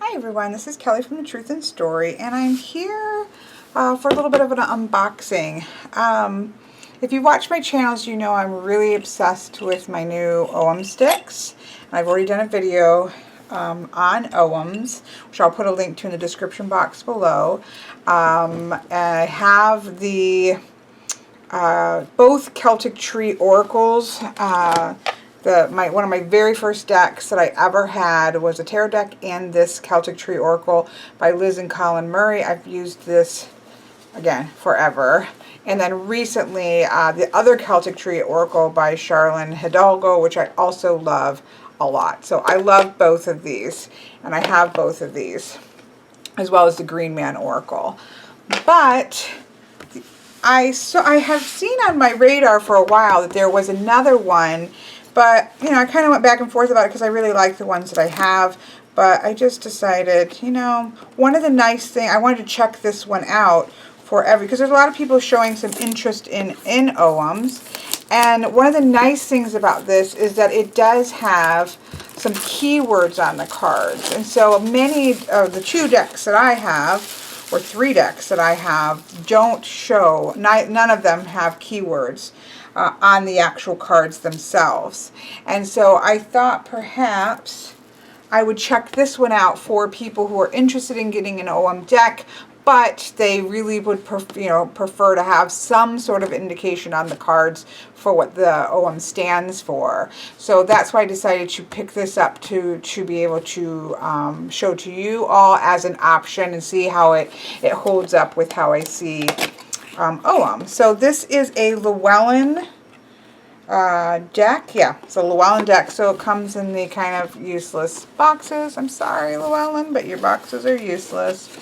Hi everyone, this is Kelly from The Truth in Story, and I'm here for a little bit of an unboxing. If you watch my channels, you know I'm really obsessed with my new Ogham sticks. I've already done a video on Oghams, which I'll put a link to in the description box below. I have the both Celtic Tree Oracles. One of my very first decks that I ever had was a tarot deck and this Celtic Tree Oracle by Liz and Colin Murray. I've used this, again, forever. And then recently, the other Celtic Tree Oracle by Charlene Hidalgo, which I also love a lot. So I love both of these, and I have both of these, as well as the Green Man Oracle. But I have seen on my radar for a while that there was another one. But, you know, I kind of went back and forth about it because I really like the ones that I have. But I just decided, you know, one of the nice things, I wanted to check this one out because there's a lot of people showing some interest in Oghams. And one of the nice things about this is that it does have some keywords on the cards. And so many of the two decks that I have, or three decks that I have, don't show, none of them have keywords on the actual cards themselves. And so I thought perhaps I would check this one out for people who are interested in getting an Ogham deck, but they really would prefer to have some sort of indication on the cards for what the Ogham stands for. So that's why I decided to pick this up to be able to show to you all as an option and see how it holds up with how I see Ogham. So this is a Llewellyn deck. Yeah, it's a Llewellyn deck. So it comes in the kind of useless boxes. I'm sorry, Llewellyn, but your boxes are useless.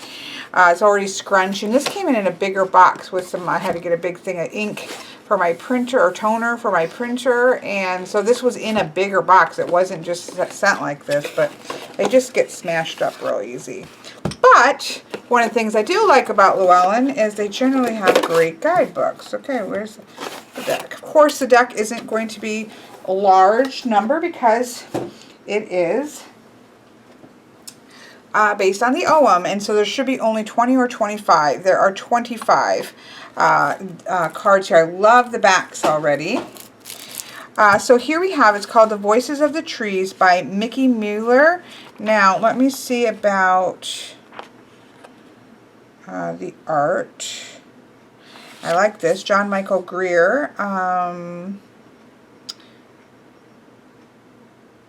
It's already scrunched, and this came in a bigger box with some, I had to get a big thing of ink for my printer, or toner for my printer, and so this was in a bigger box. It wasn't just sent like this, but they just get smashed up real easy. But one of the things I do like about Llewellyn is they generally have great guidebooks. Okay, where's the deck? Of course, the deck isn't going to be a large number because it is based on the Ogham, and so there should be only 20 or 25. There are 25 cards here. I love the backs already. So here we have, it's called The Voices of the Trees by Mickey Mueller. Now, let me see about the art. I like this. John Michael Greer.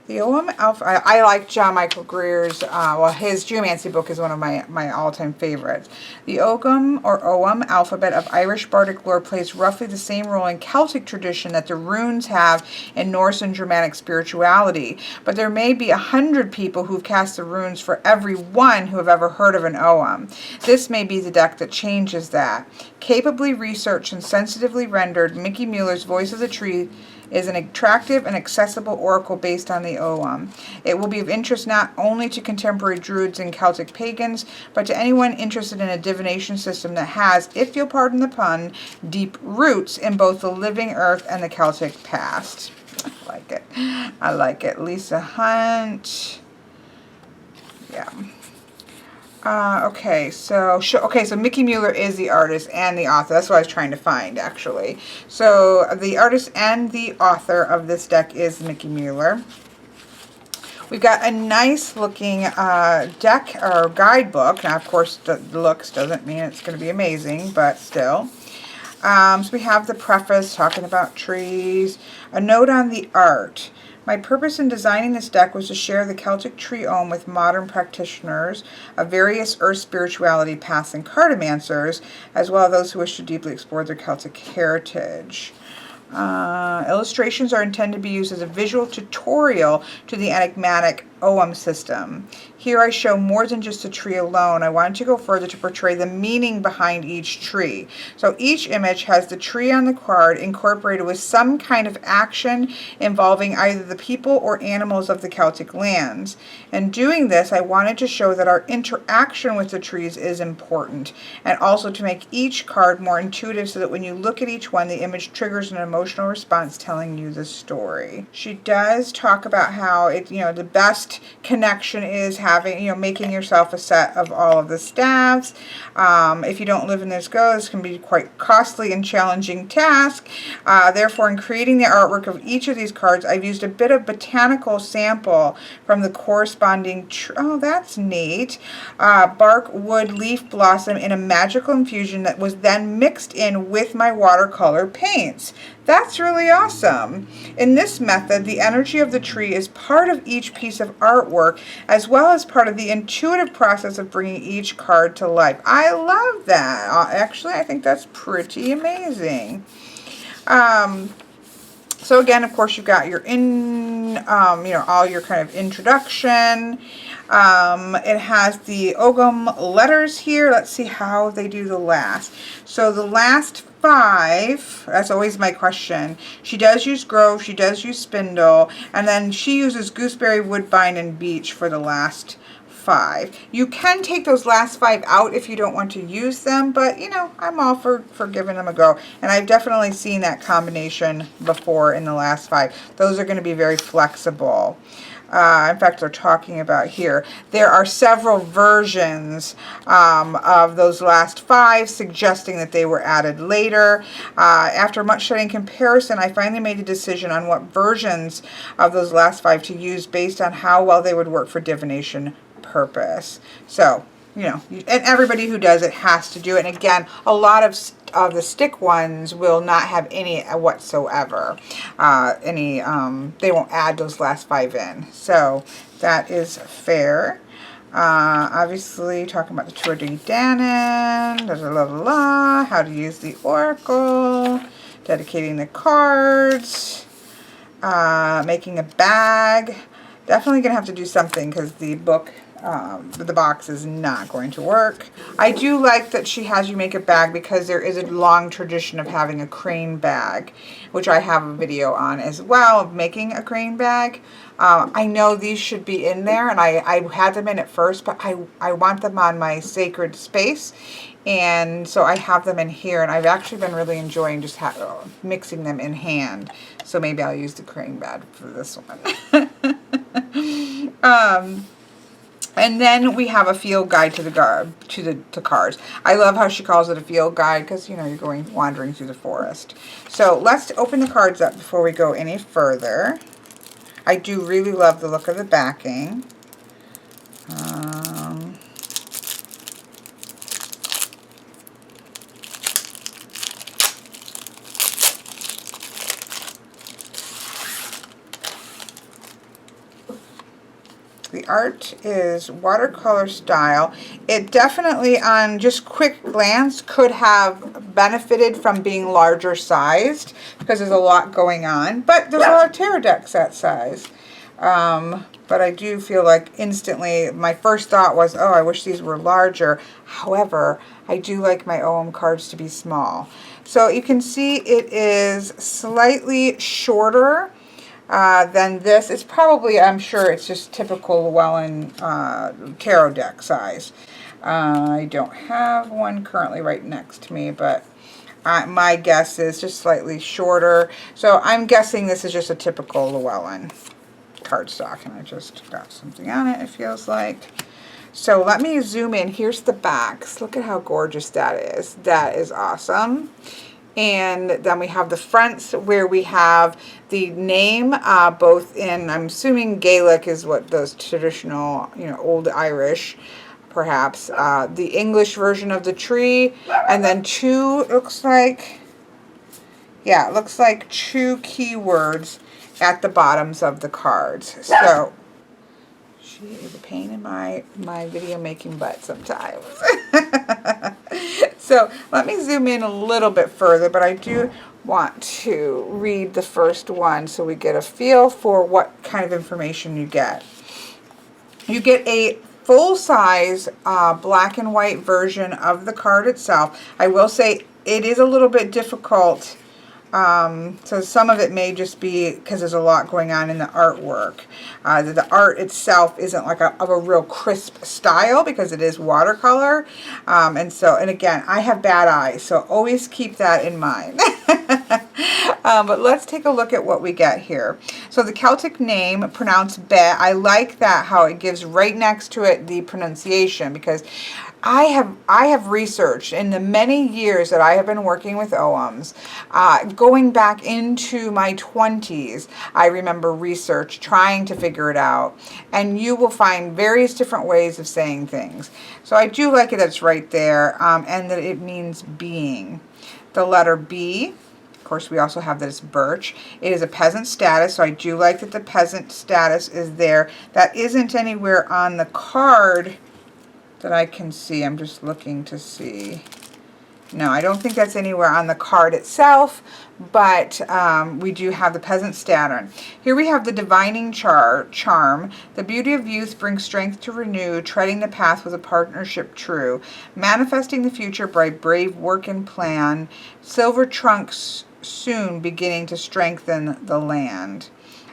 The Ogham Alpha, I like John Michael Greer's, well, his Geomancy book is one of my all-time favorites. The Ogham, or Ogham alphabet of Irish Bardic lore plays roughly the same role in Celtic tradition that the runes have in Norse and Germanic spirituality. But there may be 100 people who've cast the runes for every one who have ever heard of an Ogham. This may be the deck that changes that. Capably researched and sensitively rendered, Mickey Mueller's Voice of the Tree is an attractive and accessible oracle based on the Ogham. It will be of interest not only to contemporary druids and Celtic pagans, but to anyone interested in a divination system that has, if you'll pardon the pun, deep roots in both the living earth and the Celtic past. I like it. I like it. Lisa Hunt. Yeah. Okay, so Mickey Mueller is the artist and the author. That's what I was trying to find, actually. So the artist and the author of this deck is Mickey Mueller. We've got a nice looking deck or guidebook. Now, of course, the looks doesn't mean it's going to be amazing, but still. So we have the preface talking about trees. A note on the art. My purpose in designing this deck was to share the Celtic Tree Ogham with modern practitioners of various earth spirituality paths and cartomancers, as well as those who wish to deeply explore their Celtic heritage. Illustrations are intended to be used as a visual tutorial to the enigmatic Ogham system. Here I show more than just a tree alone. I wanted to go further to portray the meaning behind each tree. So each image has the tree on the card incorporated with some kind of action involving either the people or animals of the Celtic lands. In doing this, I wanted to show that our interaction with the trees is important, and also to make each card more intuitive so that when you look at each one, the image triggers an emotional emotional response telling you the story. She does talk about how it, the best connection is having, making yourself a set of all of the staves. If you don't live in this go, this can be quite costly and challenging task. Therefore, in creating the artwork of each of these cards, I've used a bit of botanical sample from the corresponding oh, that's neat. Bark, wood, leaf, blossom in a magical infusion that was then mixed in with my watercolor paints. That's really awesome. In this method, the energy of the tree is part of each piece of artwork, as well as part of the intuitive process of bringing each card to life. I love that. Actually, I think that's pretty amazing. So again, of course, you've got your all your kind of introduction. It has the Ogham letters here. Let's see how they do the last. So the last 5, that's always my question. She does use grove, she does use spindle, and then she uses gooseberry, woodbine, and beech for the last 5. You can take those last 5 out if you don't want to use them, but I'm all for giving them a go. And I've definitely seen that combination before in the last 5. Those are going to be very flexible. In fact, they're talking about here. There are several versions of those last 5, suggesting that they were added later. After much study and comparison, I finally made a decision on what versions of those last 5 to use based on how well they would work for divination purpose. So, and everybody who does it has to do it. And again, a lot of the stick ones will not have any whatsoever. They won't add those last 5 in. So that is fair. Obviously, talking about the Tour de Danann, how to use the Oracle, dedicating the cards, making a bag. Definitely going to have to do something because the book, the box is not going to work. I do like that she has you make a bag because there is a long tradition of having a crane bag, which I have a video on as well, of making a crane bag. I know these should be in there, and I had them in at first, but I want them on my sacred space, and so I have them in here, and I've actually been really enjoying just mixing them in hand. So maybe I'll use the crane bag for this one. And then we have a field guide to the cards. I love how she calls it a field guide because, you're wandering through the forest. So let's open the cards up before we go any further. I do really love the look of the backing. The art is watercolor style. It definitely, on just quick glance, could have benefited from being larger sized because there's a lot going on. But there's a lot of tarot decks that size. But I do feel like instantly my first thought was, oh, I wish these were larger. However, I do like my Ogham cards to be small. So you can see it is slightly shorter than this. It's probably, I'm sure it's just typical Llewellyn tarot deck size. I don't have one currently right next to me, but my guess is just slightly shorter. So I'm guessing this is just a typical Llewellyn cardstock, and I just got something on it, it feels like. So let me zoom in. Here's the backs. Look at how gorgeous that is. That is awesome. And then we have the fronts where we have the name, both in, I'm assuming Gaelic is what those traditional, Old Irish, perhaps, the English version of the tree, and then 2, looks like 2 keywords at the bottoms of the cards. So she is a pain in my video making butt sometimes. So let me zoom in a little bit further, but I do want to read the first one so we get a feel for what kind of information you get. You get a full-size black and white version of the card itself. I will say it is a little bit difficult. So some of it may just be because there's a lot going on in the artwork. The art itself isn't like of a real crisp style because it is watercolor. And again, I have bad eyes, so always keep that in mind. But let's take a look at what we get here. So the Celtic name, pronounced be, I like that, how it gives right next to it the pronunciation, because I have researched in the many years that I have been working with Oghams, going back into my 20s, I remember research trying to figure it out, and you will find various different ways of saying things. So I do like it that it's right there, and that it means being. The letter B, of course, we also have that it's birch. It is a peasant status, so I do like that the peasant status is there. That isn't anywhere on the card that I can see. I'm just looking to see. No, I don't think that's anywhere on the card itself, but we do have the peasant status. Here we have the divining charm. The beauty of youth brings strength to renew, treading the path with a partnership true, manifesting the future by brave work and plan, silver trunks soon beginning to strengthen the land.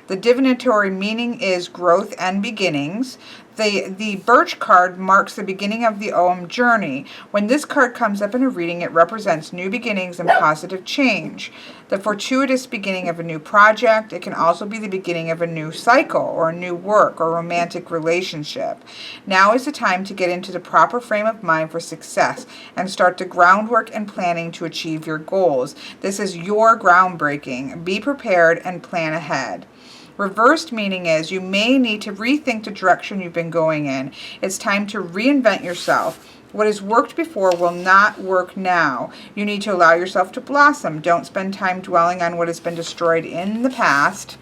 The divinatory meaning is growth and beginnings. The birch card marks the beginning of the Ogham journey. When this card comes up in a reading, it represents new beginnings and positive change. The fortuitous beginning of a new project. It can also be the beginning of a new cycle or a new work or romantic relationship. Now is the time to get into the proper frame of mind for success and start the groundwork and planning to achieve your goals. This is your groundbreaking. Be prepared and plan ahead. Reversed meaning is you may need to rethink the direction you've been going in. It's time to reinvent yourself. What has worked before will not work now. You need to allow yourself to blossom. Don't spend time dwelling on what has been destroyed in the past.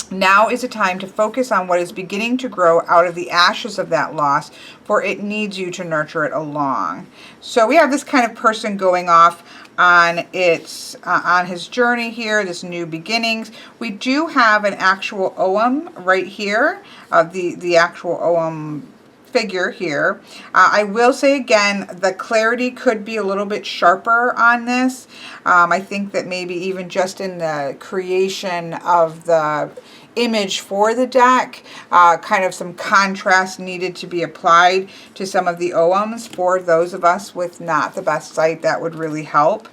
Now is a time to focus on what is beginning to grow out of the ashes of that loss, for it needs you to nurture it along. So we have this kind of person going off on his journey here, this new beginnings. We do have an actual Ogham right here, the actual Ogham figure here. I will say again, the clarity could be a little bit sharper on this. I think that maybe even just in the creation of the image for the deck, kind of some contrast needed to be applied to some of the Oghams. For those of us with not the best sight, that would really help.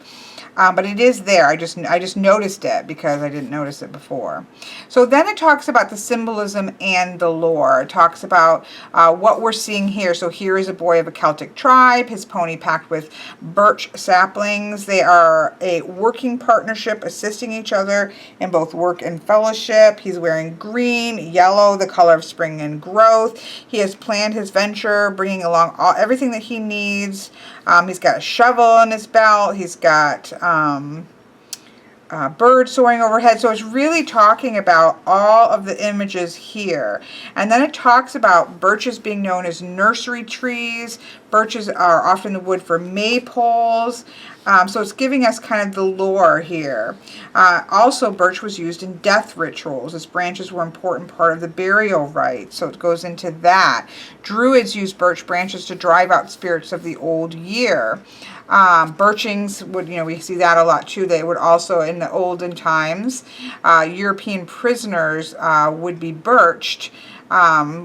But it is there. I just noticed it because I didn't notice it before. So then it talks about the symbolism and the lore. It talks about what we're seeing here. So here is a boy of a Celtic tribe, his pony packed with birch saplings. They are a working partnership, assisting each other in both work and fellowship. He's wearing green, yellow, the color of spring and growth. He has planned his venture, bringing along everything that he needs. He's got a shovel in his belt. He's got birds soaring overhead. So it's really talking about all of the images here. And then it talks about birches being known as nursery trees. Birches are often the wood for maypoles. So it's giving us kind of the lore here. Also, birch was used in death rituals. Its branches were an important part of the burial rite. So it goes into that. Druids used birch branches to drive out spirits of the old year. Birchings would, we see that a lot too. They would also, in the olden times, European prisoners would be birched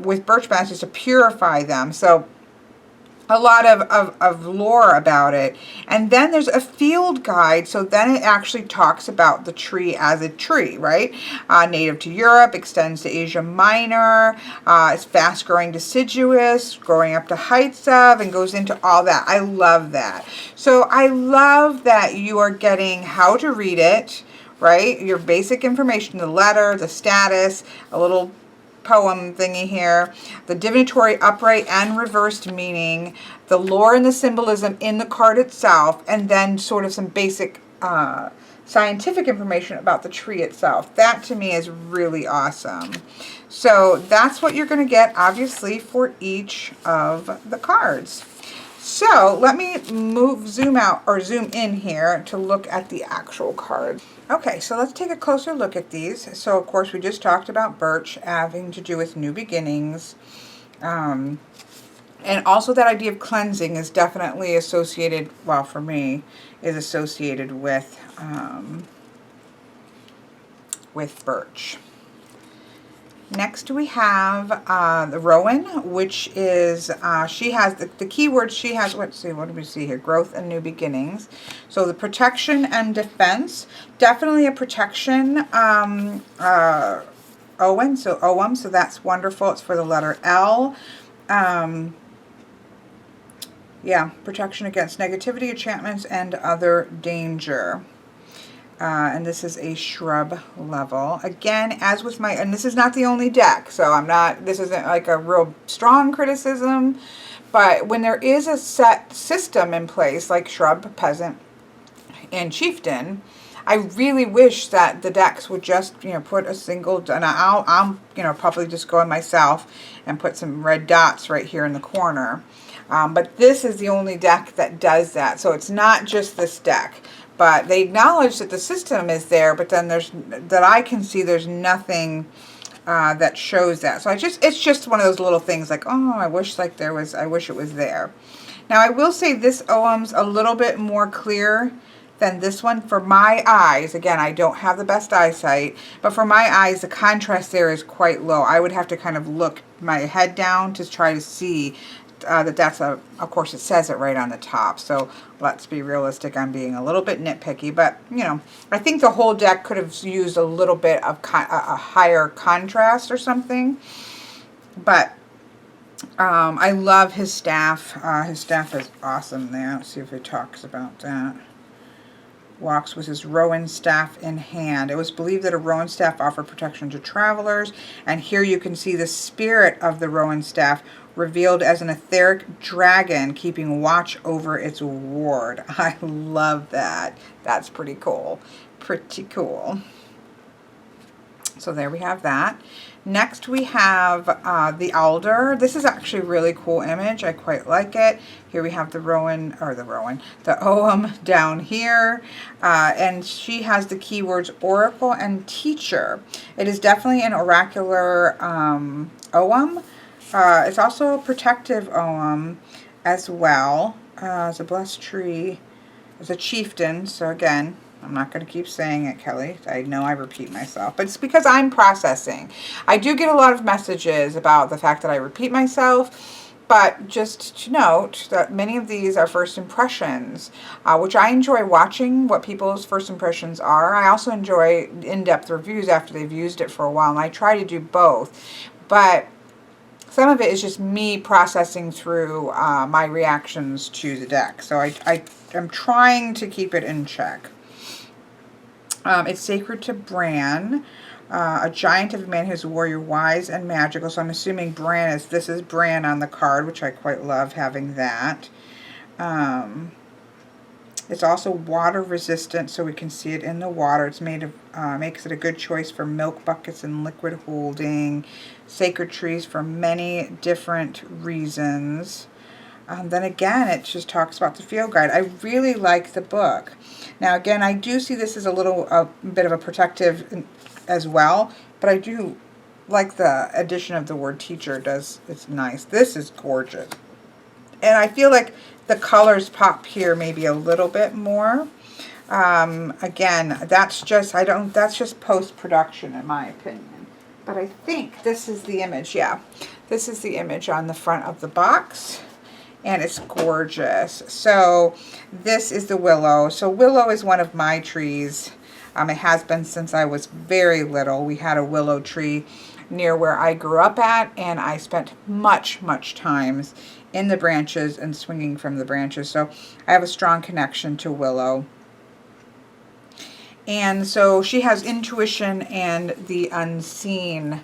with birch branches to purify them. So a lot of lore about it. And then there's a field guide. So then it actually talks about the tree as a tree, right? Native to Europe, extends to Asia Minor. It's fast growing deciduous, growing up to heights of, and goes into all that. I love that. So I love that you are getting how to read it, right? Your basic information, the letter, the status, a little poem thingy here, the divinatory upright and reversed meaning, the lore and the symbolism in the card itself, and then sort of some basic scientific information about the tree itself. That to me is really awesome. So that's what you're going to get, obviously, for each of the cards. So let me zoom out or zoom in here to look at the actual card. Okay, so let's take a closer look at these. So of course we just talked about birch having to do with new beginnings. And also that idea of cleansing is definitely associated, well for me, is associated with birch. Next we have the Rowan, which is, she has, the keywords she has, let's see, what do we see here? Growth and new beginnings. So the protection and defense, definitely a protection Ogham, so that's wonderful. It's for the letter L. Yeah, protection against negativity, enchantments, and other danger. And this is a shrub level. Again, as with my, and this is not the only deck, so I'm not, this isn't like a real strong criticism, but when there is a set system in place, like shrub, peasant, and chieftain, I really wish that the decks would just, you know, put a single, and I'll you know, probably just go in myself and put some red dots right here in the corner. But this is the only deck that does that, so it's not just this deck. But they acknowledge that the system is there, but then there's, that I can see, there's nothing that shows that. So it's just one of those little things like, oh, I wish like there was, I wish it was there. Now I will say this Ogham's a little bit more clear than this one for my eyes. Again, I don't have the best eyesight, but for my eyes, the contrast there is quite low. I would have to kind of look my head down to try to see that's a, of course it says it right on the top, so let's be realistic. I'm being a little bit nitpicky, but you know, I think the whole deck could have used a little bit of a higher contrast or something. But I love his staff. His staff is awesome there. Let's see if he talks about that. Walks with his rowan staff in hand. It was believed that a rowan staff offered protection to travelers, and here you can see the spirit of the rowan staff revealed as an etheric dragon keeping watch over its ward. I love that. That's pretty cool. Pretty cool. So there we have that. Next we have the alder. This is actually a really cool image. I quite like it. Here we have the the Ogham down here. And she has the keywords oracle and teacher. It is definitely an oracular Ogham. It's also a protective Ogham as well. It's a blessed tree. It's a chieftain. So again, I'm not going to keep saying it, Kelly. I know I repeat myself, but it's because I'm processing. I do get a lot of messages about the fact that I repeat myself, but just to note that many of these are first impressions, which I enjoy watching what people's first impressions are. I also enjoy in-depth reviews after they've used it for a while, and I try to do both, but some of it is just me processing through my reactions to the deck. So I'm trying to keep it in check. It's sacred to Bran, a giant of a man who's a warrior, wise and magical. So I'm assuming Bran is, this is Bran on the card, which I quite love having that. It's also water resistant, so we can see it in the water. It's made of, makes it a good choice for milk buckets and liquid holding. Sacred trees for many different reasons. Then again, it just talks about the field guide. I really like the book. Now again, I do see this as a bit of a protective as well, but I do like the addition of the word teacher. It's nice. This is gorgeous. And I feel like the colors pop here maybe a little bit more. Again, that's just, that's just post-production in my opinion. But I think this is the image, yeah. This is the image on the front of the box. And it's gorgeous. So this is the Willow. So Willow is one of my trees. It has been since I was very little. We had a willow tree near where I grew up at, and I spent much times in the branches and swinging from the branches. So I have a strong connection to Willow. And so she has intuition and the unseen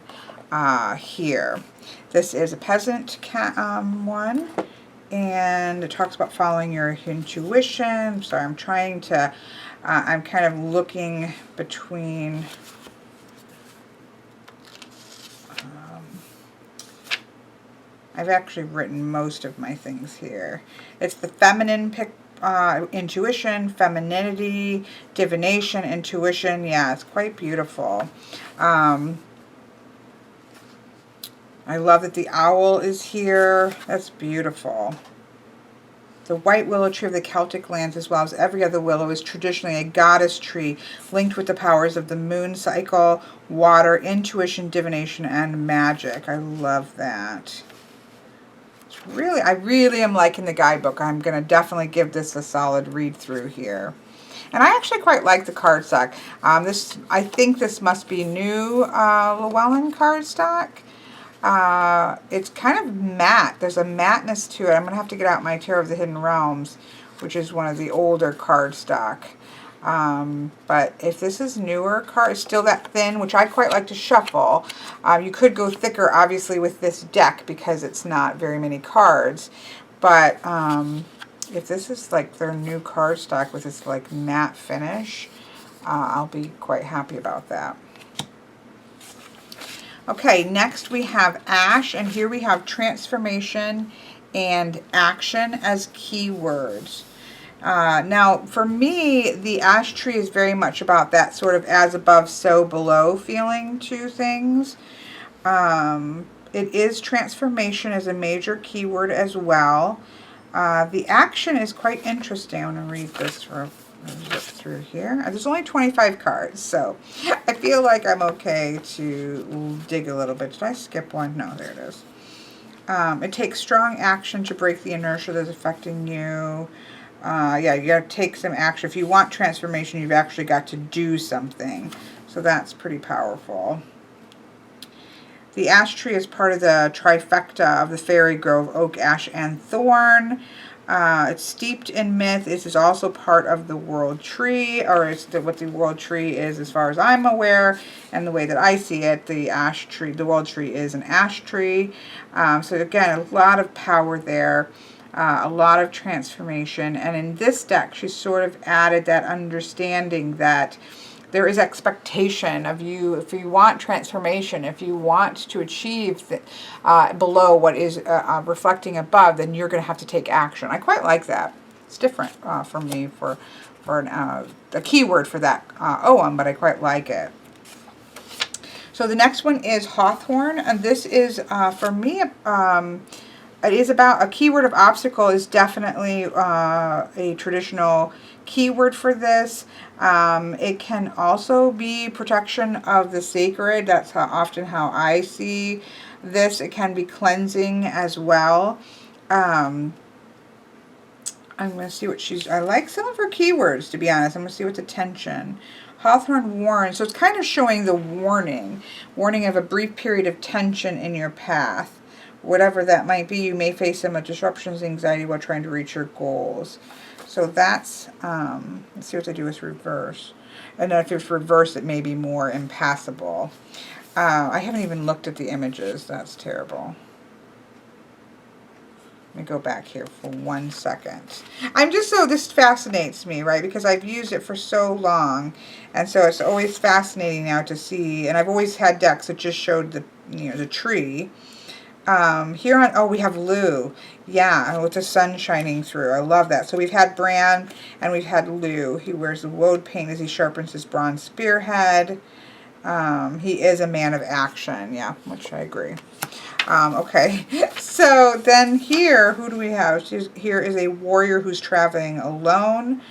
here. This is a peasant one. And it talks about following your intuition. Sorry, I'm trying to, I'm kind of looking between, I've actually written most of my things here. It's the feminine intuition, femininity, divination, intuition. Yeah, it's quite beautiful. I love that the owl is here. That's beautiful. The white willow tree of the Celtic lands, as well as every other willow, is traditionally a goddess tree linked with the powers of the moon cycle, water, intuition, divination, and magic. I love that. It's really, I really am liking the guidebook. I'm going to definitely give this a solid read through here. And I actually quite like the cardstock. I think this must be new Llewellyn cardstock. It's kind of matte. There's a matteness to it. I'm going to have to get out my Tarot of the Hidden Realms, which is one of the older cardstock. But if this is newer card, it's still that thin, which I quite like to shuffle. You could go thicker, obviously, with this deck because it's not very many cards. But if this is like their new cardstock with this like matte finish, I'll be quite happy about that. Okay, next we have Ash, and here we have transformation and action as keywords. Now, for me, the ash tree is very much about that sort of as above, so below feeling to things. It is transformation as a major keyword as well. The action is quite interesting. I'm going to read this for zip through here. There's only 25 cards, so I feel like I'm okay to dig a little bit. Did I skip one? No, there it is. It takes strong action to break the inertia that's affecting you. Yeah, you got to take some action. If you want transformation, you've actually got to do something. So that's pretty powerful. The ash tree is part of the trifecta of the fairy grove, oak, ash, and thorn. It's steeped in myth. This is also part of the world tree, or it's what the world tree is as far as I'm aware, and the way that I see it, the ash tree, the world tree is an ash tree. So again, a lot of power there, a lot of transformation. And in this deck, she sort of added that understanding that there is expectation of you. If you want transformation, if you want to achieve below what is reflecting above, then you're going to have to take action. I quite like that. It's different for me for a keyword for that Ogham, but I quite like it. So the next one is Hawthorn, and this is for me. It is about a keyword of obstacle. Is definitely a traditional keyword for this. It can also be protection of the sacred. That's often how I see this. It can be cleansing as well. I'm going to see what I like some of her keywords, to be honest. I'm going to see what's the tension. Hawthorn warns. So it's kind of showing the warning of a brief period of tension in your path. Whatever that might be, you may face some disruptions, anxiety while trying to reach your goals. So that's, let's see what they do with reverse. And then if it's reverse, it may be more impassable. I haven't even looked at the images. That's terrible. Let me go back here for 1 second. This fascinates me, right? Because I've used it for so long. And so it's always fascinating now to see. And I've always had decks that just showed the tree. Here on, we have Lou. Yeah, with the sun shining through. I love that. So we've had Bran and we've had Lou. He wears the woad paint as he sharpens his bronze spearhead. He is a man of action. Yeah, which I agree. Okay, so then here, who do we have? Here is a warrior who's traveling alone.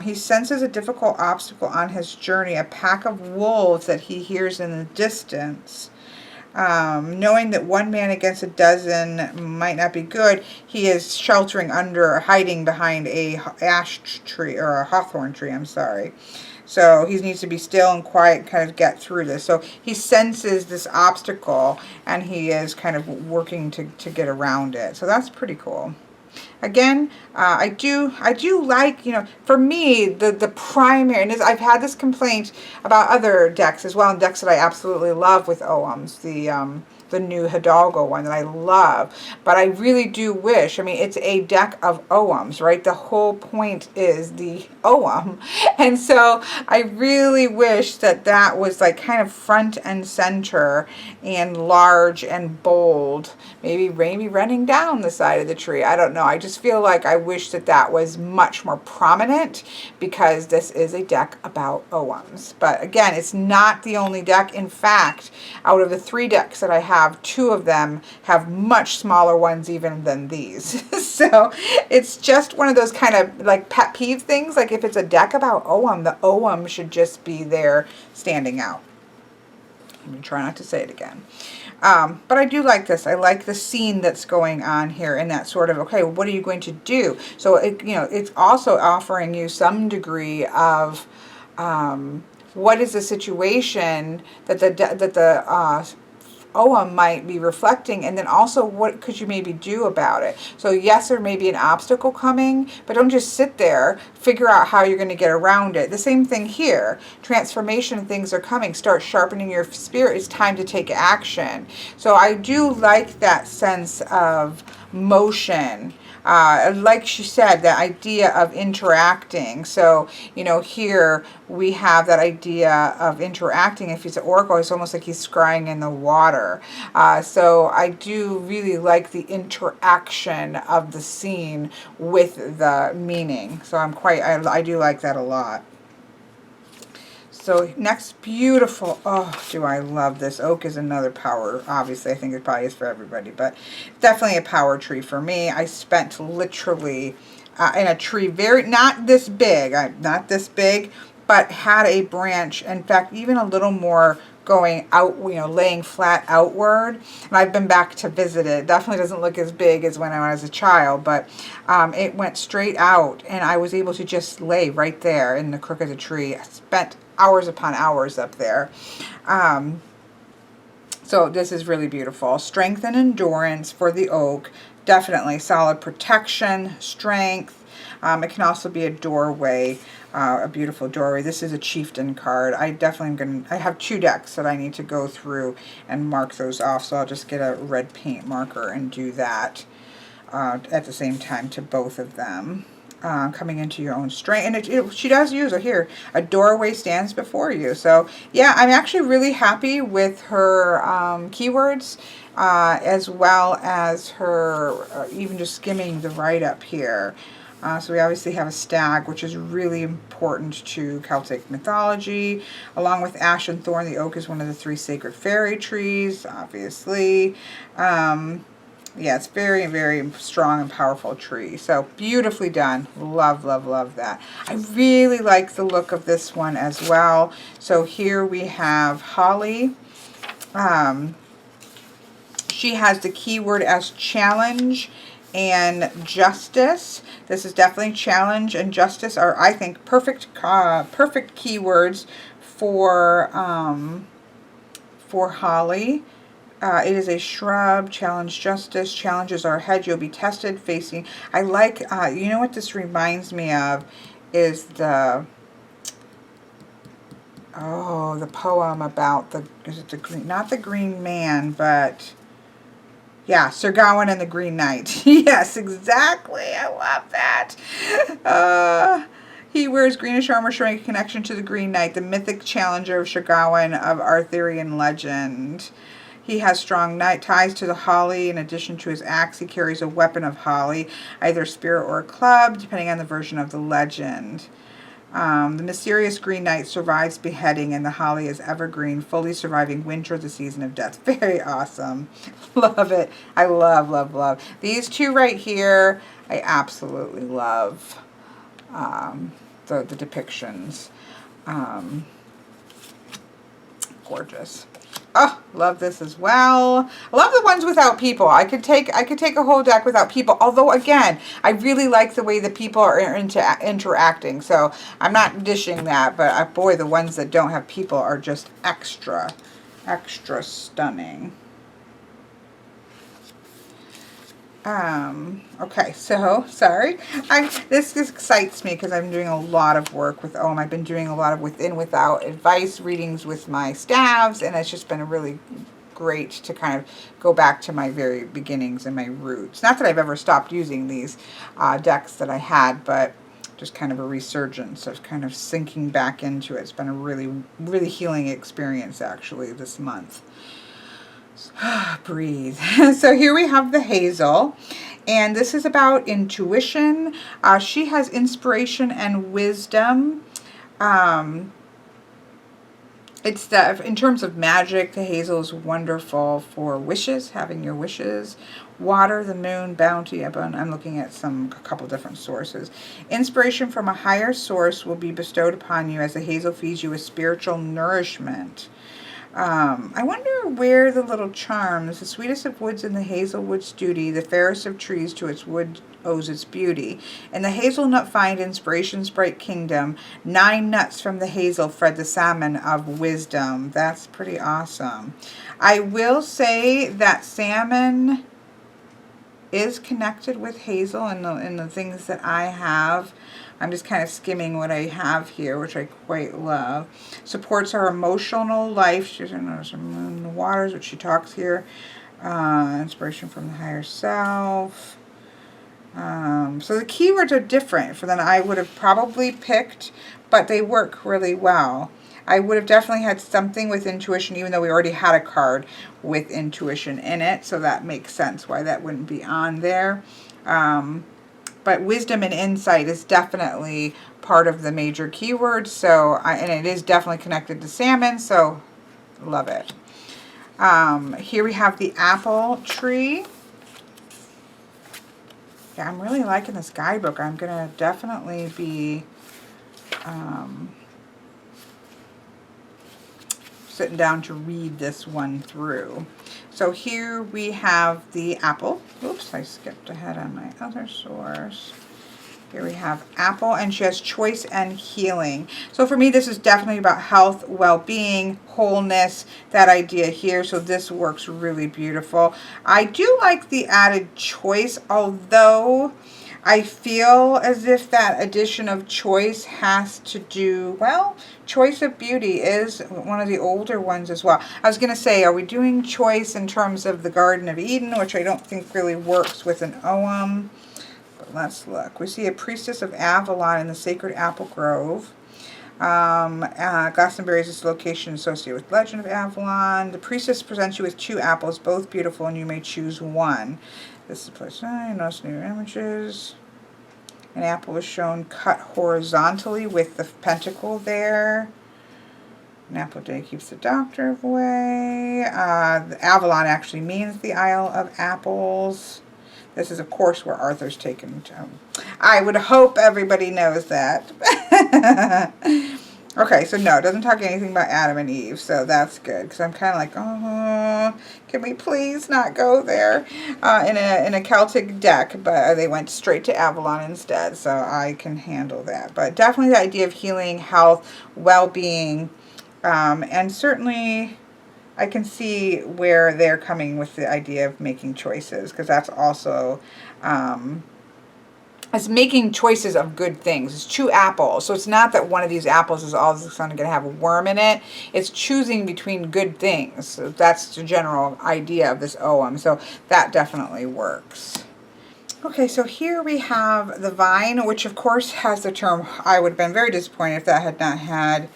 He senses a difficult obstacle on his journey, a pack of wolves that he hears in the distance. Knowing that one man against a dozen might not be good, he is sheltering under or hiding behind a ash tree, or a hawthorn tree, I'm sorry. So he needs to be still and quiet and kind of get through this. So he senses this obstacle and he is kind of working to get around it. So that's pretty cool. Again, I do like, for me, the primary, and I've had this complaint about other decks as well, and decks that I absolutely love with Oghams, the new Hidalgo one that I love. But I really do wish, it's a deck of Oghams, right? The whole point is the Ogham. And so I really wish that was like kind of front and center and large and bold, maybe running down the side of the tree. I don't know. I just feel like I wish that was much more prominent, because this is a deck about Oghams. But again, it's not the only deck. In fact, out of the 3 decks that I have, have 2 of them have much smaller ones even than these. So it's just one of those kind of like pet peeve things. Like if it's a deck about Ogham, the Ogham should just be there standing out. I'm going to try not to say it again. But I do like this. I like the scene that's going on here, and that sort of, okay, what are you going to do? So, it's also offering you some degree of what is the situation that the Ogham might be reflecting, and then also what could you maybe do about it. So yes, there may be an obstacle coming, but don't just sit there. Figure out how you're going to get around it. The same thing here. Transformation things are coming. Start sharpening your spirit. It's time to take action. So I do like that sense of motion. Like she said, the idea of interacting. So, here we have that idea of interacting. If he's an oracle, it's almost like he's scrying in the water. So I do really like the interaction of the scene with the meaning. So I do like that a lot. So next, beautiful, oh, do I love this. Oak is another power. Obviously, I think it probably is for everybody, but definitely a power tree for me. I spent literally in a tree not this big, but had a branch, in fact, even a little more going out, laying flat outward. And I've been back to visit it. Definitely doesn't look as big as when I was a child, but it went straight out, and I was able to just lay right there in the crook of the tree. I spent hours upon hours up there. So this is really beautiful. Strength and endurance for the oak. Definitely solid protection, strength. It can also be a doorway, a beautiful doorway. This is a chieftain card. I have 2 decks that I need to go through and mark those off. So I'll just get a red paint marker and do that at the same time to both of them. Coming into your own strength. And she does use it here. A doorway stands before you. So yeah, I'm actually really happy with her keywords, as well as her even just skimming the write-up here. So we obviously have a stag, which is really important to Celtic mythology. Along with ash and thorn, the oak is one of the 3 sacred fairy trees, obviously. Yeah, it's very, very strong and powerful tree. So beautifully done. Love, love, love that. I really like the look of this one as well. So here we have holly. She has the keyword as challenge and justice. This is definitely challenge and justice are, I think, perfect keywords for holly. It is a shrub. Challenge justice. Challenges are ahead. You'll be tested, facing. I like, you know what this reminds me of is the poem about not the Green Man, but yeah, Sir Gawain and the Green Knight. Yes, exactly. I love that. He wears greenish armor showing a connection to the Green Knight, the mythic challenger of Sir Gawain of Arthurian legend. He has strong ties to the holly. In addition to his axe, he carries a weapon of holly, either a spear or a club, depending on the version of the legend. The mysterious Green Knight survives beheading, and the holly is evergreen, fully surviving winter, the season of death. Very awesome. Love it. I love, love, love. These 2 right here, I absolutely love the depictions. Gorgeous. Oh, love this as well. I love the ones without people. I could take a whole deck without people. Although, again, I really like the way the people are interacting. So I'm not dishing that. But boy, the ones that don't have people are just extra stunning. Okay, so, sorry. This excites me because I'm doing a lot of work with Ogham. I've been doing a lot of within, without advice readings with my staffs, and it's just been really great to kind of go back to my very beginnings and my roots. Not that I've ever stopped using these decks that I had, but just kind of a resurgence of kind of sinking back into it. It's been a really, really healing experience, actually, this month. Breathe. So here we have the Hazel, and this is about intuition. She has inspiration and wisdom. It's the, in terms of magic, the hazel is wonderful for wishes, having your wishes. Water, the moon, bounty. I'm looking at a couple different sources. Inspiration from a higher source will be bestowed upon you as the hazel feeds you with spiritual nourishment. I wonder where the little charms, the sweetest of woods in the hazelwood's duty, the fairest of trees to its wood owes its beauty. In the hazelnut find inspiration's bright kingdom. 9 nuts from the hazel fed the salmon of wisdom. That's pretty awesome. I will say that salmon is connected with hazel in the things that I have. I'm just kind of skimming what I have here, which I quite love. Supports our emotional life. She's in the waters, which she talks here. Inspiration from the higher self. So the keywords are different than I would have probably picked, but they work really well. I would have definitely had something with intuition, even though we already had a card with intuition in it, so that makes sense why that wouldn't be on there. But wisdom and insight is definitely part of the major keywords, so and it is definitely connected to salmon, so love it. Here we have the apple tree. Yeah, I'm really liking this guidebook. I'm going to definitely be sitting down to read this one through. So here we have the apple. Oops, I skipped ahead on my other source. Here we have apple, and she has choice and healing. So for me, this is definitely about health, well-being, wholeness, that idea here. So this works really beautiful. I do like the added choice, although I feel as if that addition of choice has to do, well, choice of beauty is one of the older ones as well. I was going to say, are we doing choice in terms of the Garden of Eden, which I don't think really works with an Ogham. But let's look. We see a priestess of Avalon in the sacred apple grove. Glastonbury is its location associated with legend of Avalon. The priestess presents you with 2 apples, both beautiful, and you may choose one. This is the place. Notice new images. An apple is shown cut horizontally with the pentacle there. An apple day keeps the doctor away. The Avalon actually means the Isle of Apples. This is, of course, where Arthur's taken to. I would hope everybody knows that. Okay, so no, it doesn't talk anything about Adam and Eve, so that's good, because I'm kind of like, oh, can we please not go there in a Celtic deck, but they went straight to Avalon instead, so I can handle that. But definitely the idea of healing, health, well-being, and certainly I can see where they're coming with the idea of making choices, because that's also... it's making choices of good things. It's 2 apples. So it's not that one of these apples is all of a sudden going to have a worm in it. It's choosing between good things. So that's the general idea of this Ogham. So that definitely works. Okay, so here we have the vine, which of course has the term, I would have been very disappointed if that had not had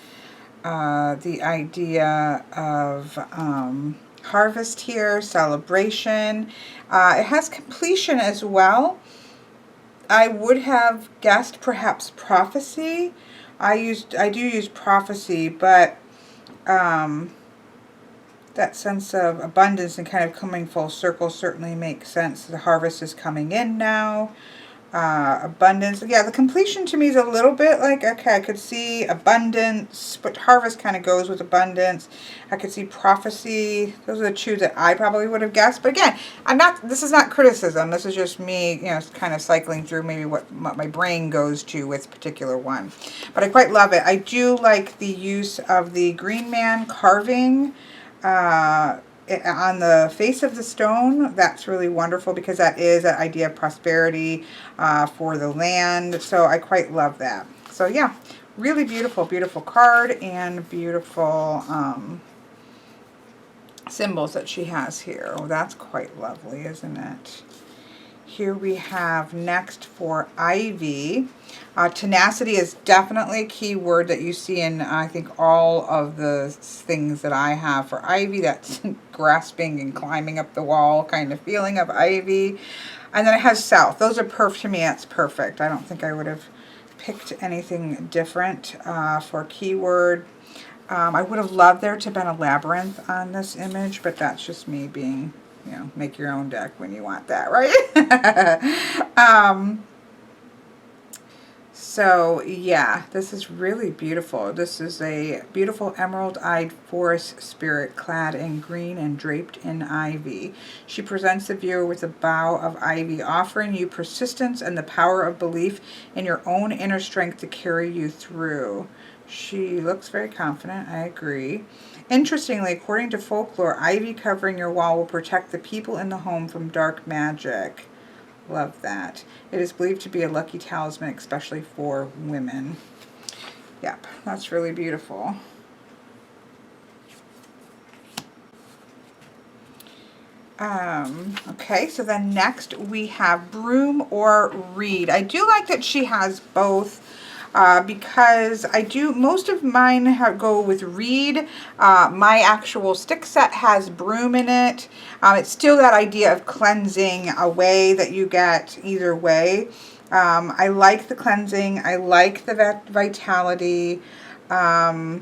the idea of harvest here, celebration. It has completion as well. I would have guessed perhaps prophecy. I do use prophecy, but that sense of abundance and kind of coming full circle certainly makes sense. The harvest is coming in now. Abundance. Yeah, the completion to me is a little bit like, okay, I could see abundance, but harvest kind of goes with abundance. I could see prophecy. Those are the 2 that I probably would have guessed. But again, this is not criticism. This is just me, kind of cycling through maybe what my brain goes to with a particular one. But I quite love it. I do like the use of the Green Man carving on the face of the stone. That's really wonderful, because that is that idea of prosperity for the land. So I quite love that. So yeah, really beautiful, beautiful card, and beautiful symbols that she has here. Oh, that's quite lovely, isn't it? Here we have next for Ivy. Tenacity is definitely a key word that you see in, I think, all of the things that I have for Ivy. That's grasping and climbing up the wall kind of feeling of Ivy. And then it has south. Those are perfect. To me, that's perfect. I don't think I would have picked anything different for keyword. I would have loved there to have been a labyrinth on this image, but that's just me being, you know, make your own deck when you want that, right? So yeah, this is really beautiful. This is a beautiful emerald-eyed forest spirit clad in green and draped in ivy. She presents the viewer with a bough of ivy, offering you persistence and the power of belief in your own inner strength to carry you through. She looks very confident, I agree. Interestingly, according to folklore, ivy covering your wall will protect the people in the home from dark magic. Love that. It is believed to be a lucky talisman, especially for women. Yep, that's really beautiful. Okay, so then next we have Broom or Reed. I do like that she has both. Because I do, most of mine go with Reed. My actual stick set has Broom in it. It's still that idea of cleansing away that you get either way. I like the cleansing. I like the vitality. Because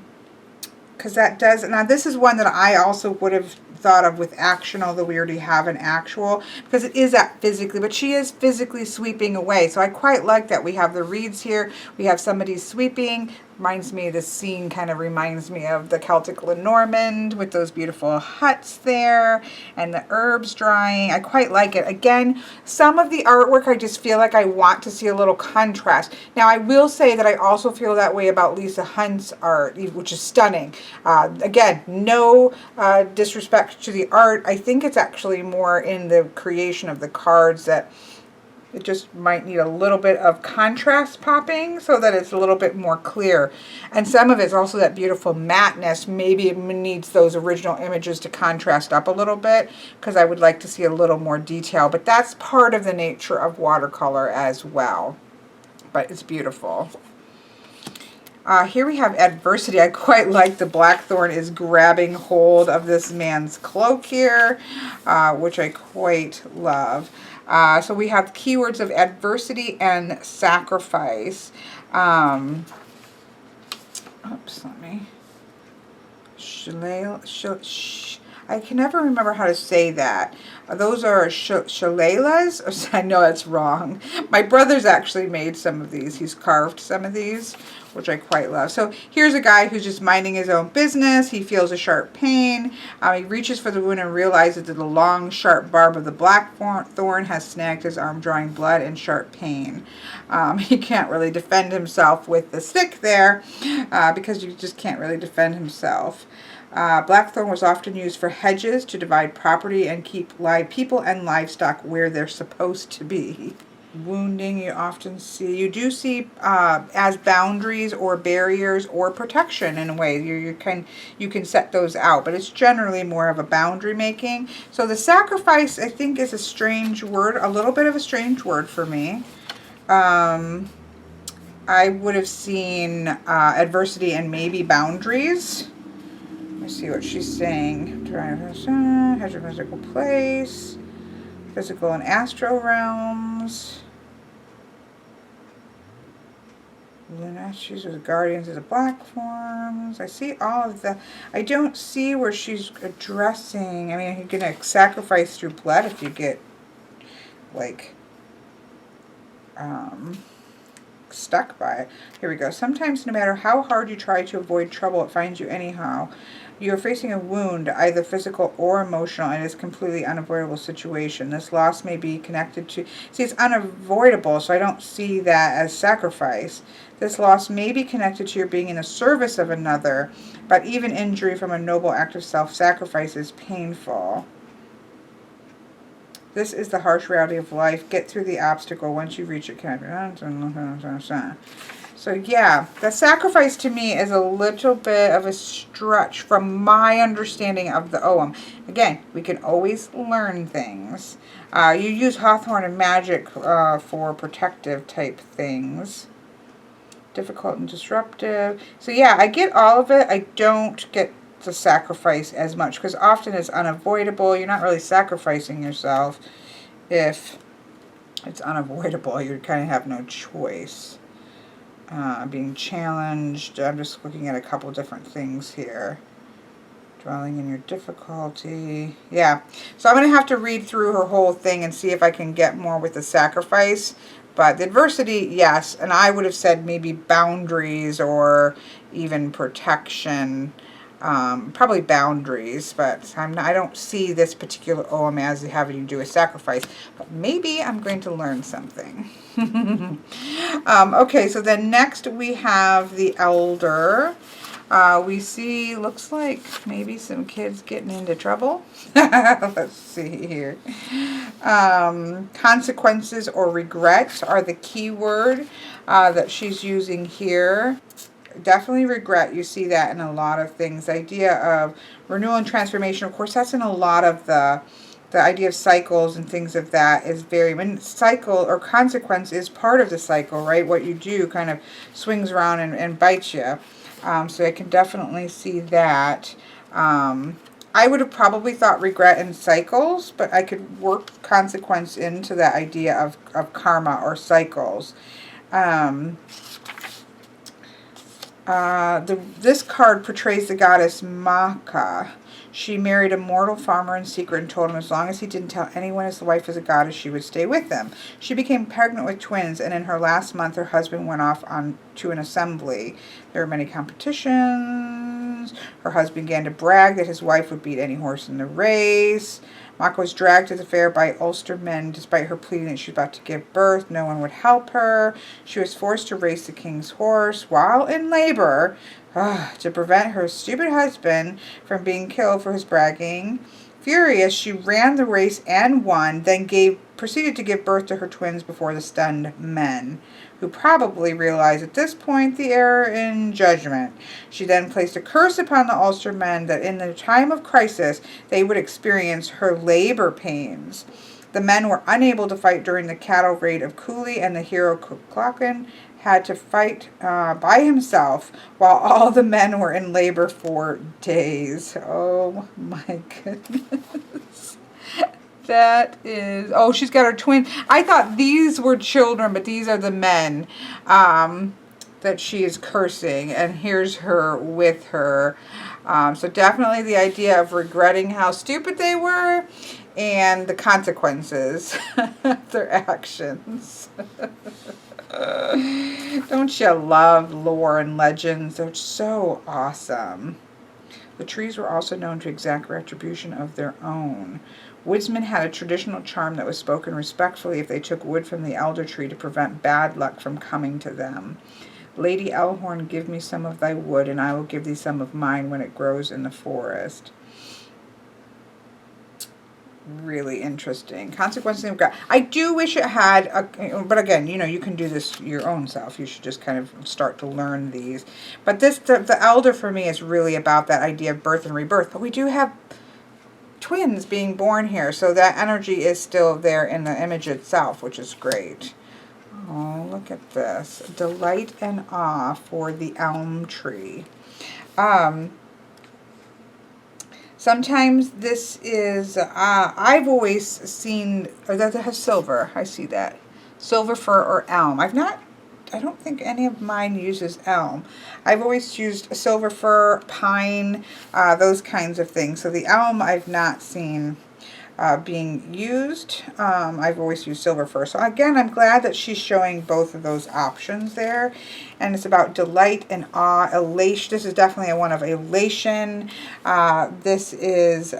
that does, now this is one that I also would have thought of with action, although we already have an actual, because it is that physically, but she is physically sweeping away. So I quite like that. We have the reeds here. We have somebody sweeping. Reminds me, this scene kind of reminds me of the Celtic Lenormand with those beautiful huts there and the herbs drying. I quite like it. Again, some of the artwork I just feel like I want to see a little contrast. Now I will say that I also feel that way about Lisa Hunt's art, which is stunning. Again, no disrespect to the art. I think it's actually more in the creation of the cards that it just might need a little bit of contrast popping so that it's a little bit more clear. And some of it's also that beautiful matteness. Maybe it needs those original images to contrast up a little bit because I would like to see a little more detail. But that's part of the nature of watercolor as well. But it's beautiful. Here we have adversity. I quite like the blackthorn is grabbing hold of this man's cloak here, which I quite love. So we have keywords of adversity and sacrifice. Oops, let me. I can never remember how to say that. Those are shillelaghs. I know that's wrong. My brother's actually made some of these. He's carved some of these, which I quite love. So here's a guy who's just minding his own business. He feels a sharp pain. He reaches for the wound and realizes that the long, sharp barb of the blackthorn has snagged his arm, drawing blood and sharp pain. He can't really defend himself with the stick there because you just can't really defend himself. Blackthorn was often used for hedges to divide property and keep live people and livestock where they're supposed to be. Wounding you often see, you do see as boundaries or barriers or protection in a way. You can set those out, but it's generally more of a boundary making. So the sacrifice, I think, is a strange word, a little bit of a strange word for me. I would have seen adversity and maybe boundaries. Let me see what she's saying. Has your physical place, physical and astral realms. She's with guardians of the black forms. I see all of the. I don't see where she's addressing. I mean, you're gonna sacrifice through blood if you get like stuck by it. Here we go. Sometimes, no matter how hard you try to avoid trouble, it finds you anyhow. You are facing a wound, either physical or emotional, and it's a completely unavoidable situation. This loss may be connected to... See, it's unavoidable, so I don't see that as sacrifice. This loss may be connected to your being in the service of another, but even injury from a noble act of self-sacrifice is painful. This is the harsh reality of life. Get through the obstacle. Once you reach it, So yeah, the sacrifice to me is a little bit of a stretch from my understanding of the Ogham. Again, we can always learn things. You use Hawthorne and magic for protective type things. Difficult and disruptive. So yeah, I get all of it. I don't get the sacrifice as much because often it's unavoidable. You're not really sacrificing yourself if it's unavoidable. You kind of have no choice. being challenged. I'm just looking at a couple different things here. Dwelling in your difficulty. Yeah. So I'm going to have to read through her whole thing and see if I can get more with the sacrifice. But the adversity, yes. And I would have said maybe boundaries or even protection. Probably boundaries, but I don't see this particular Ogham as having to do a sacrifice. But maybe I'm going to learn something. Okay, so then next we have the Elder. We see, looks like maybe some kids getting into trouble. Let's see here. Consequences or regret are the key word that she's using here. Definitely regret. You see that in a lot of things. The idea of renewal and transformation, of course, that's in a lot of the idea of cycles and things of that is very, when cycle or consequence is part of the cycle, right? What you do kind of swings around and bites you. So I can definitely see that. I would have probably thought regret and cycles, but I could work consequence into that idea of karma or cycles. This card portrays the goddess Maka. She married a mortal farmer in secret and told him as long as he didn't tell anyone his wife was a goddess, she would stay with them. She became pregnant with twins, and in her last month, her husband went off to an assembly. There were many competitions. Her husband began to brag that his wife would beat any horse in the race. Maka was dragged to the fair by Ulstermen. Despite her pleading that she was about to give birth, no one would help her. She was forced to race the king's horse while in labor to prevent her stupid husband from being killed for his bragging. Furious, she ran the race and won, then proceeded to give birth to her twins before the stunned men, who probably realized at this point the error in judgment. She then placed a curse upon the Ulstermen that in the time of crisis they would experience her labor pains. The men were unable to fight during the cattle raid of Cooley, and the hero Copeland had to fight by himself while all the men were in labor for days. Oh my goodness. That is, oh, she's got her twin. I thought these were children, but these are the men that she is cursing. And here's her with her. So definitely the idea of regretting how stupid they were and the consequences of their actions. Don't you love lore and legends? They're so awesome. The trees were also known to exact retribution of their own. Woodsmen had a traditional charm that was spoken respectfully if they took wood from the elder tree to prevent bad luck from coming to them. Lady Elhorn, give me some of thy wood, and I will give thee some of mine when it grows in the forest. Really interesting. Consequences of God. I do wish it had, but again, you know, you can do this your own self. You should just kind of start to learn these. But the elder for me is really about that idea of birth and rebirth. But we do have twins being born here, so that energy is still there in the image itself, which is great. Oh, look at this. Delight and awe for the elm tree. Sometimes this is, I've always seen, or that has silver. I see that. Silver fir or elm. I don't think any of mine uses elm. I've always used silver fir, pine, those kinds of things. So the elm I've not seen being used. I've always used silver fir. So again, I'm glad that she's showing both of those options there. And it's about delight and awe, elation. This is definitely one of elation. This is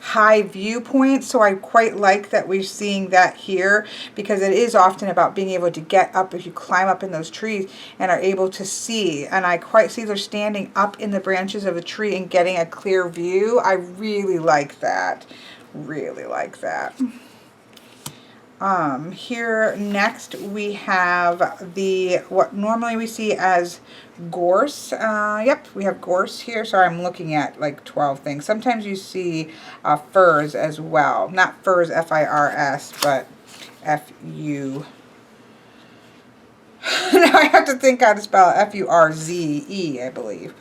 high viewpoint. So I quite like that we're seeing that here, because it is often about being able to get up if you climb up in those trees and are able to see. And I quite see they're standing up in the branches of a tree and getting a clear view. I really like that. Really like that. Here next we have what normally we see as gorse. Yep, we have gorse here. Sorry, I'm looking at like 12 things. Sometimes you see firs as well. Not firs, F-I-R-S, but F-U. Now I have to think how to spell it. F-U-R-Z-E, I believe.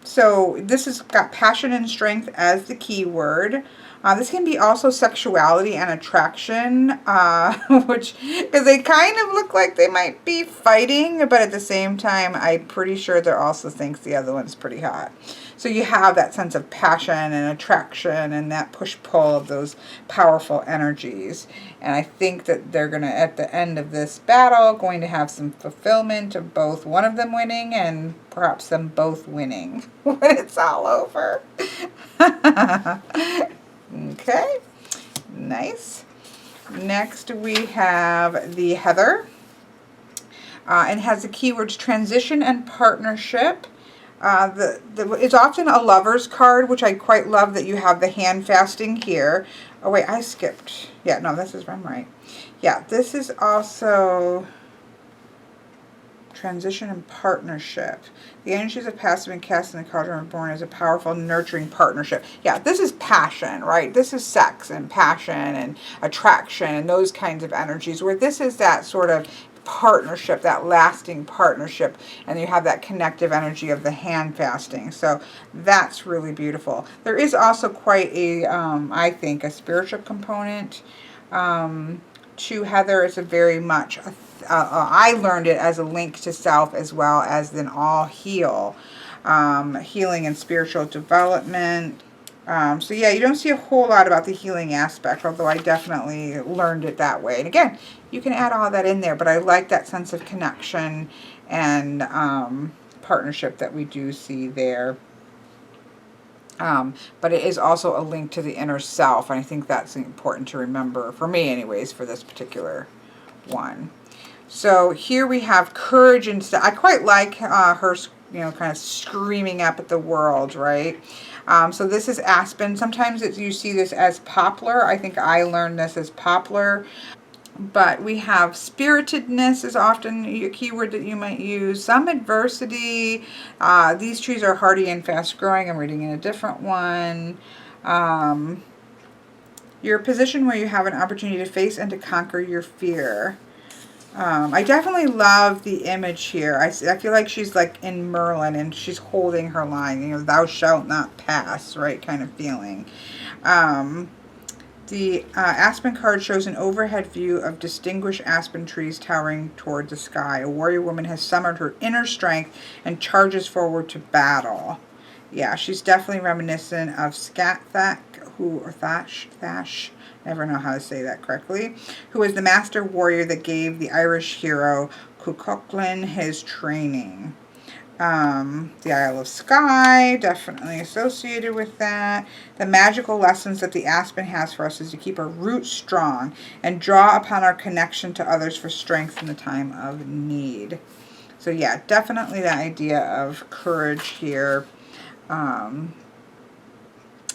So this has got passion and strength as the key word. This can be also sexuality and attraction, which, because they kind of look like they might be fighting, but at the same time, I'm pretty sure they also thinks the other one's pretty hot. So you have that sense of passion and attraction and that push-pull of those powerful energies. And I think that they're going to, at the end of this battle, going to have some fulfillment of both one of them winning and perhaps them both winning when it's all over. Okay, nice. Next we have the Heather, and has the keywords transition and partnership. It's often a lover's card, which I quite love that you have the hand fasting here. Oh wait, I skipped. Yeah, no, this is, I'm right. Yeah, this is also transition and partnership. The energies of past have been cast in the cauldron and born as a powerful, nurturing partnership. Yeah, this is passion, right? This is sex and passion and attraction and those kinds of energies, where this is that sort of partnership, that lasting partnership, and you have that connective energy of the hand fasting. So that's really beautiful. There is also quite a, I think, a spiritual component to Heather. It's a very much, I learned it as a link to self as well as then all heal, healing and spiritual development. So yeah, you don't see a whole lot about the healing aspect, although I definitely learned it that way. And again, you can add all that in there, but I like that sense of connection and partnership that we do see there. But it is also a link to the inner self, and I think that's important to remember, for me anyways, for this particular one. So here we have courage and stuff. I quite like her, you know, kind of screaming up at the world, right? So this is Aspen. Sometimes you see this as poplar. I think I learned this as poplar. But we have spiritedness is often a keyword that you might use. Some adversity. These trees are hardy and fast growing. I'm reading in a different one. You're a position where you have an opportunity to face and to conquer your fear. I definitely love the image here. I feel like she's like in Merlin and she's holding her line, you know, thou shalt not pass, right, kind of feeling. The Aspen card shows an overhead view of distinguished aspen trees towering toward the sky. A warrior woman has summoned her inner strength and charges forward to battle. Yeah, she's definitely reminiscent of Scat, or Thash, never know how to say that correctly, who was the master warrior that gave the Irish hero Copeland his training. The Isle of Skye, definitely associated with that. The magical lessons that the Aspen has for us is to keep our roots strong and draw upon our connection to others for strength in the time of need. So yeah, definitely the idea of courage here,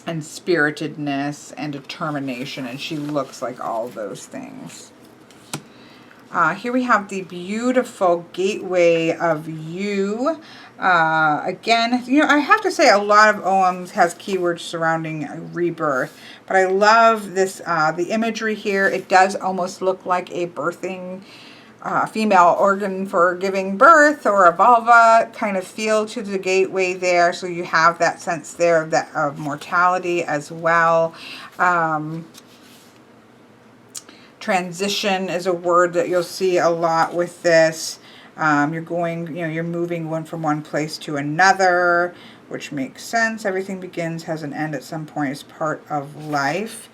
and spiritedness and determination, and she looks like all those things. Here we have the beautiful Gateway of You. Again, you know, I have to say a lot of Oghams has keywords surrounding rebirth, but I love this, the imagery here. It does almost look like a birthing, female organ for giving birth, or a vulva kind of feel to the gateway there. So you have that sense there of that of mortality as well. Transition is a word that you'll see a lot with this. You're going, you know, you're moving from one place to another, which makes sense. Everything begins, has an end at some point, is part of life.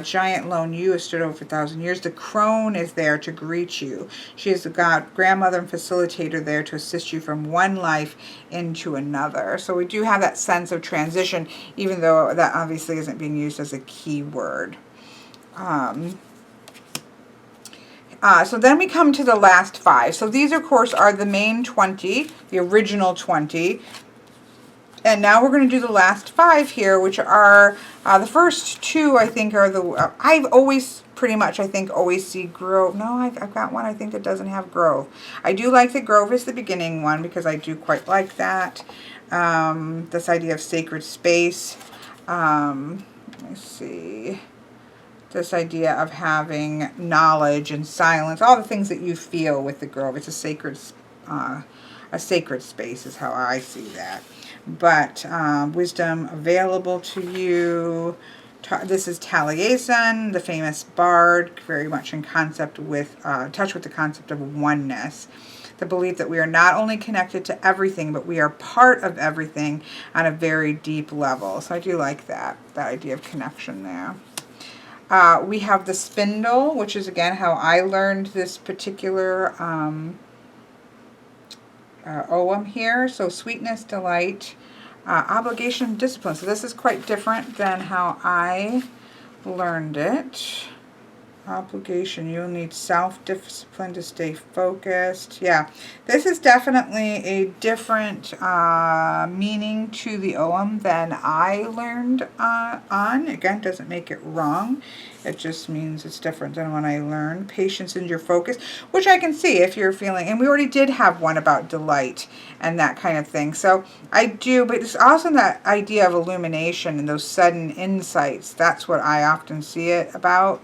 Giant lone yew has stood over for 1,000 years. The crone is there to greet you. She is the grandmother and facilitator there to assist you from one life into another. So we do have that sense of transition, even though that obviously isn't being used as a key word. So then we come to the last 5. So these, of course, are the main 20, the original 20. And now we're going to do the last 5 here, which are the first 2, I think, are the... I've always, pretty much, I think, always see Grove. No, I've got one, I think, that doesn't have Grove. I do like that Grove is the beginning one, because I do quite like that. This idea of sacred space. Let me see... This idea of having knowledge and silence, all the things that you feel with the grove. It's a sacred space is how I see that. But wisdom available to you, This is Taliesin, the famous bard, very much in concept with, touch with the concept of oneness. The belief that we are not only connected to everything, but we are part of everything on a very deep level. So I do like that idea of connection there. We have the spindle, which is again how I learned this particular Ogham here. So sweetness, delight, obligation, discipline. So this is quite different than how I learned it. Obligation, you'll need self-discipline to stay focused. Yeah, this is definitely a different meaning to the Ogham than I learned on. Again, doesn't make it wrong. It just means it's different than when I learned. Patience in your focus, which I can see if you're feeling, and we already did have one about delight and that kind of thing. So I do, but it's also that idea of illumination and those sudden insights. That's what I often see it about.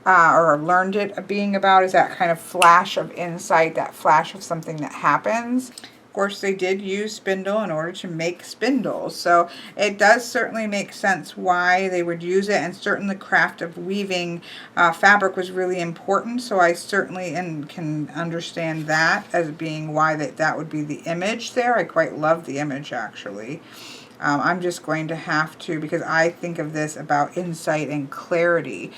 Or learned it being about, is that kind of flash of insight, that flash of something that happens. Of course, they did use spindle in order to make spindles, so it does certainly make sense why they would use it, and certainly the craft of weaving fabric was really important, so I certainly can understand that as being why that would be the image there. I quite love the image, actually. I'm just going to have to, because I think of this about insight and clarity,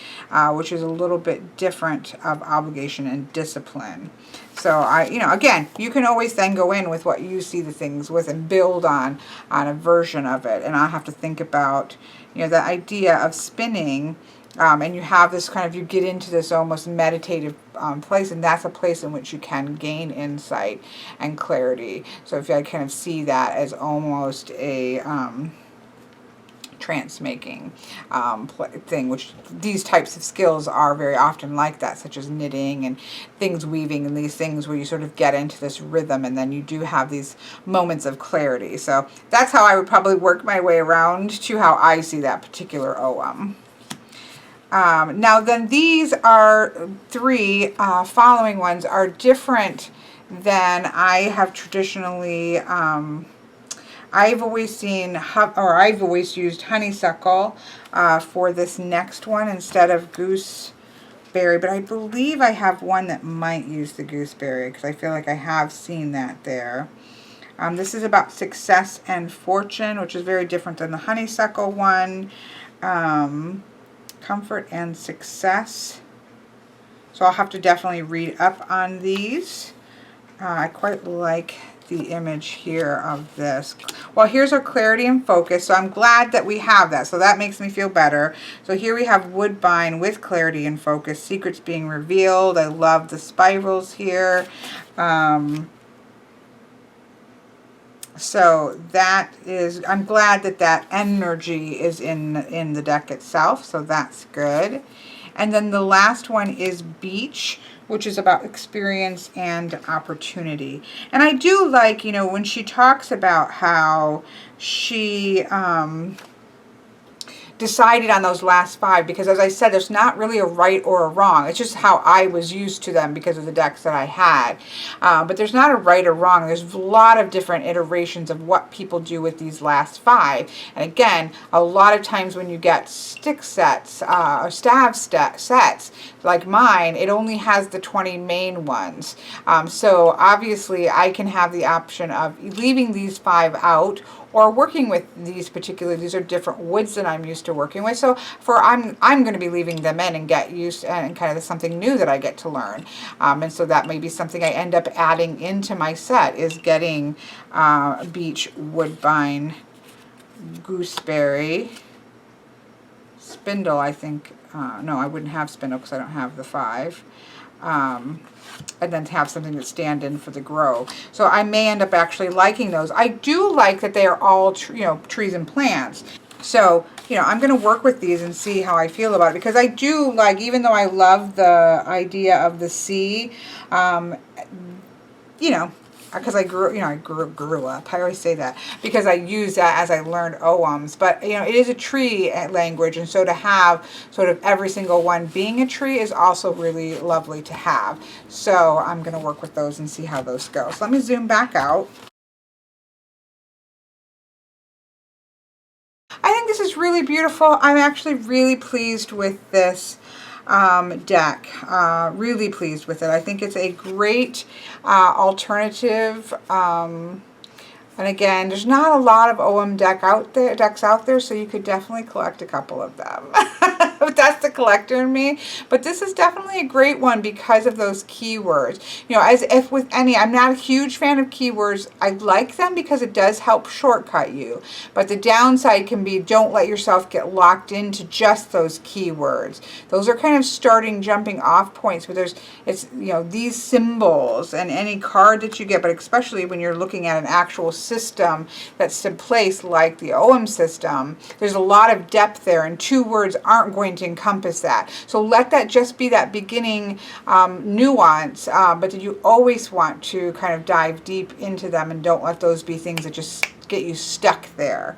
which is a little bit different of obligation and discipline. So again, you can always then go in with what you see the things with and build on a version of it. And I have to think about, the idea of spinning. And you have this kind of, you get into this almost meditative place, and that's a place in which you can gain insight and clarity. So if I kind of see that as almost a trance making thing, which these types of skills are very often like that, such as knitting and things weaving and these things where you sort of get into this rhythm and then you do have these moments of clarity. So that's how I would probably work my way around to how I see that particular Ogham. Now then, these are three following ones are different than I have traditionally. I've always seen, I've always used honeysuckle for this next one instead of gooseberry, but I believe I have one that might use the gooseberry because I feel like I have seen that there. This is about success and fortune, which is very different than the honeysuckle one. Comfort and success. So I'll have to definitely read up on these. I quite like the image here of this. Well, here's our clarity and focus. So I'm glad that we have that. So that makes me feel better. So here we have woodbine with clarity and focus. Secrets being revealed. I love the spirals here. So that is, I'm glad that that energy is in the deck itself, so that's good. And then the last one is beach, which is about experience and opportunity. And I do like, when she talks about how she decided on those last five, because as I said, there's not really a right or a wrong. It's just how I was used to them because of the decks that I had. But there's not a right or wrong. There's a lot of different iterations of what people do with these last five. And again, a lot of times when you get stick sets or staff sets like mine, it only has the 20 main ones. So obviously I can have the option of leaving these five out, or working with these are different woods that I'm used to working with. So I'm going to be leaving them in and get used, and kind of something new that I get to learn. And so that may be something I end up adding into my set, is getting beech, woodbine, gooseberry, spindle. I think, no, I wouldn't have spindle because I don't have the five. And then to have something that stand in for the grow. So I may end up actually liking those. I do like that they are all, trees and plants. So, I'm going to work with these and see how I feel about it, because I do like, even though I love the idea of the sea, because I grew up. I always say that because I use that as I learned Oghams. But, it is a tree language, and so to have sort of every single one being a tree is also really lovely to have. So I'm going to work with those and see how those go. So let me zoom back out. I think this is really beautiful. I'm actually really pleased with this deck. Really pleased with it. I think it's a great alternative. And again, there's not a lot of OM decks out there, so you could definitely collect a couple of them. That's the collector in me. But this is definitely a great one because of those keywords. You know, as if with any, I'm not a huge fan of keywords. I like them because it does help shortcut you. But the downside can be, don't let yourself get locked into just those keywords. Those are kind of jumping off points. But it's, you know, these symbols and any card that you get, but especially when you're looking at an actual system that's in place like the OM system, there's a lot of depth there, and 2 words aren't going to encompass that. So let that just be that beginning nuance, but you always want to kind of dive deep into them, and don't let those be things that just get you stuck there.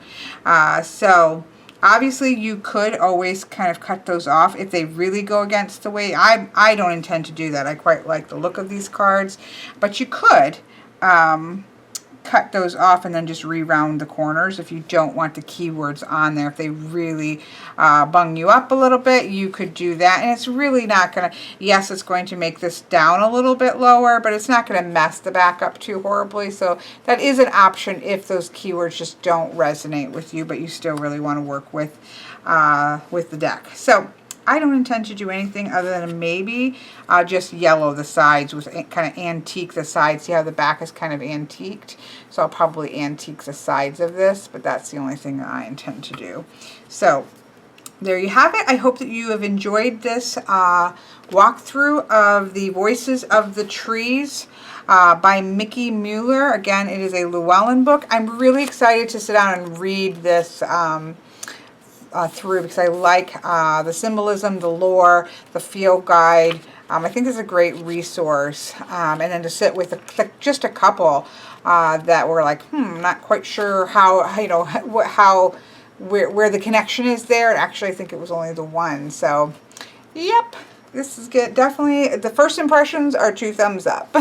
So obviously you could always kind of cut those off if they really go against the way. I don't intend to do that. I quite like the look of these cards, but you could cut those off and then just re-round the corners if you don't want the keywords on there. If they really bung you up a little bit, you could do that. And it's really not going to, yes, it's going to make this down a little bit lower, but it's not going to mess the back up too horribly. So that is an option if those keywords just don't resonate with you, but you still really want to work with the deck. So I don't intend to do anything other than maybe just yellow the sides, with kind of antique the sides. See how the back is kind of antiqued? So I'll probably antique the sides of this, but that's the only thing that I intend to do. So there you have it. I hope that you have enjoyed this walkthrough of the Voices of the Trees by Mickey Mueller. Again, it is a Llewellyn book. I'm really excited to sit down and read this through, because I like the symbolism, the lore, the field guide. I think it's a great resource. And then to sit with just a couple that were like, not quite sure how, you know, where the connection is there. Actually, I think it was only the one. So, yep, this is good. Definitely, the first impressions are 2 thumbs up.